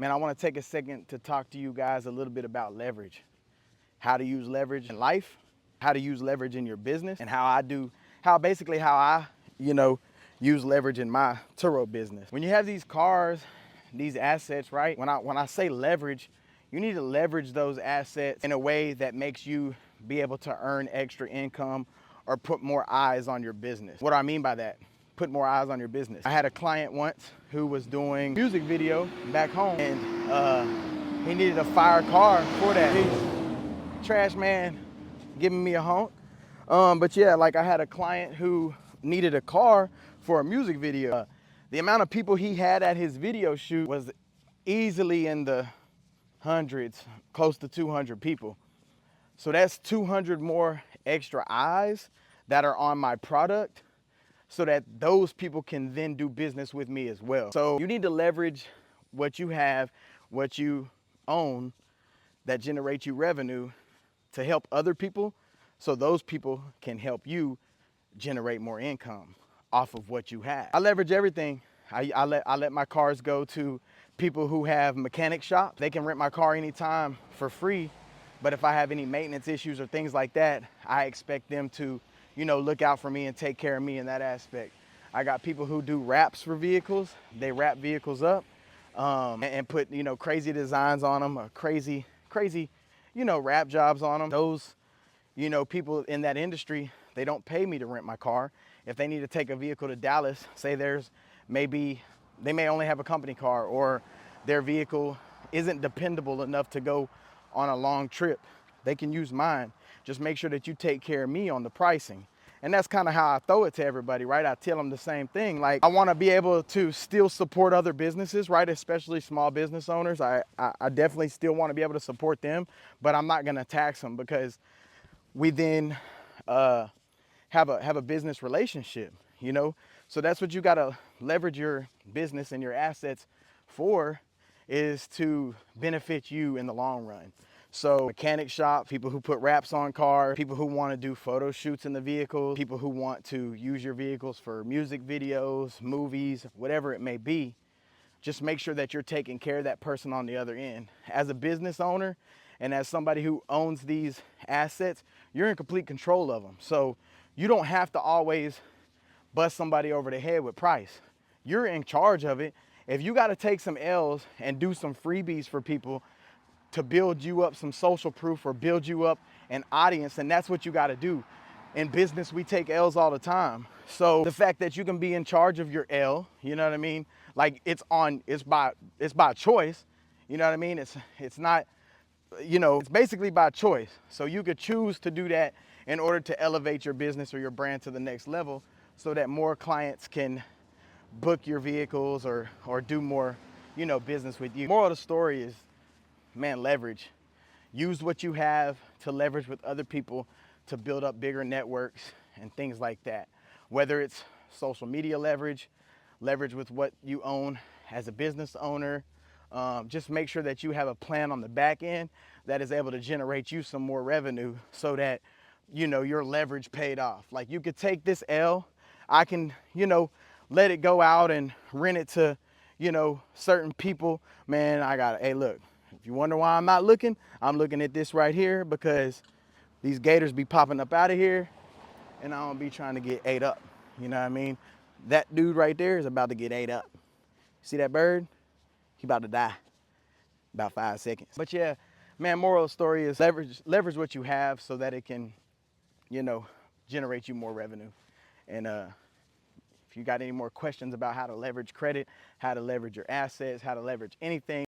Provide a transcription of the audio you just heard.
Man, I want to take a second to talk to you guys a little bit about leverage. How to use leverage in life, how to use leverage in your business, and how I use leverage in my Turo business. When you have these cars, these assets, right? When I say leverage, you need to leverage those assets in a way that makes you be able to earn extra income or put more eyes on your business. What do I mean by that? Put more eyes on your business. I had a client once who was doing music video back home, and he needed a fire car for that. Trash man giving me a honk. But yeah, like I had a client who needed a car for a music video. The amount of people he had at his video shoot was easily in the hundreds, close to 200 people. So that's 200 more extra eyes that are on my product so that those people can then do business with me as well. So you need to leverage what you have, what you own that generates you revenue to help other people so those people can help you generate more income off of what you have. I leverage everything. I let my cars go to people who have mechanic shops. They can rent my car anytime for free, but if I have any maintenance issues or things like that, I expect them to, look out for me and take care of me in that aspect. I got people who do wraps for vehicles. They wrap vehicles up and put, crazy designs on them, or crazy, wrap jobs on them. Those, people in that industry, they don't pay me to rent my car. If they need to take a vehicle to Dallas, say they may only have a company car, or their vehicle isn't dependable enough to go on a long trip, they can use mine. Just make sure that you take care of me on the pricing. And that's kind of how I throw it to everybody, right? I tell them the same thing. Like, I want to be able to still support other businesses, right? Especially small business owners. I definitely still want to be able to support them, but I'm not going to tax them, because we then have a business relationship, So that's what you got to leverage your business and your assets for, is to benefit you in the long run. So mechanic shop, people who put wraps on cars, people who want to do photo shoots in the vehicle, people who want to use your vehicles for music videos, movies, whatever it may be. Just make sure that you're taking care of that person on the other end. As a business owner and as somebody who owns these assets, you're in complete control of them. So you don't have to always bust somebody over the head with price. You're in charge of it. If you got to take some L's and do some freebies for people to build you up some social proof or build you up an audience, and that's what you got to do. In business, we take L's all the time. So the fact that you can be in charge of your L, you know what I mean? Like, it's by choice, you know what I mean? It's not, it's basically by choice. So you could choose to do that in order to elevate your business or your brand to the next level, so that more clients can book your vehicles or do more, business with you. Moral of the story is, man, leverage. Use what you have to leverage with other people to build up bigger networks and things like that. Whether it's social media leverage with what you own as a business owner, just make sure that you have a plan on the back end that is able to generate you some more revenue, so that, your leverage paid off. Like, you could take this L, I can, let it go out and rent it to, certain people. Man, hey, look, if you wonder why I'm not looking, I'm looking at this right here, because these gators be popping up out of here, and I don't be trying to get ate up. You know what I mean? That dude right there is about to get ate up. See that bird? He about to die. About 5 seconds. But yeah, man, moral of the story is leverage what you have so that it can, generate you more revenue. And if you got any more questions about how to leverage credit, how to leverage your assets, how to leverage anything,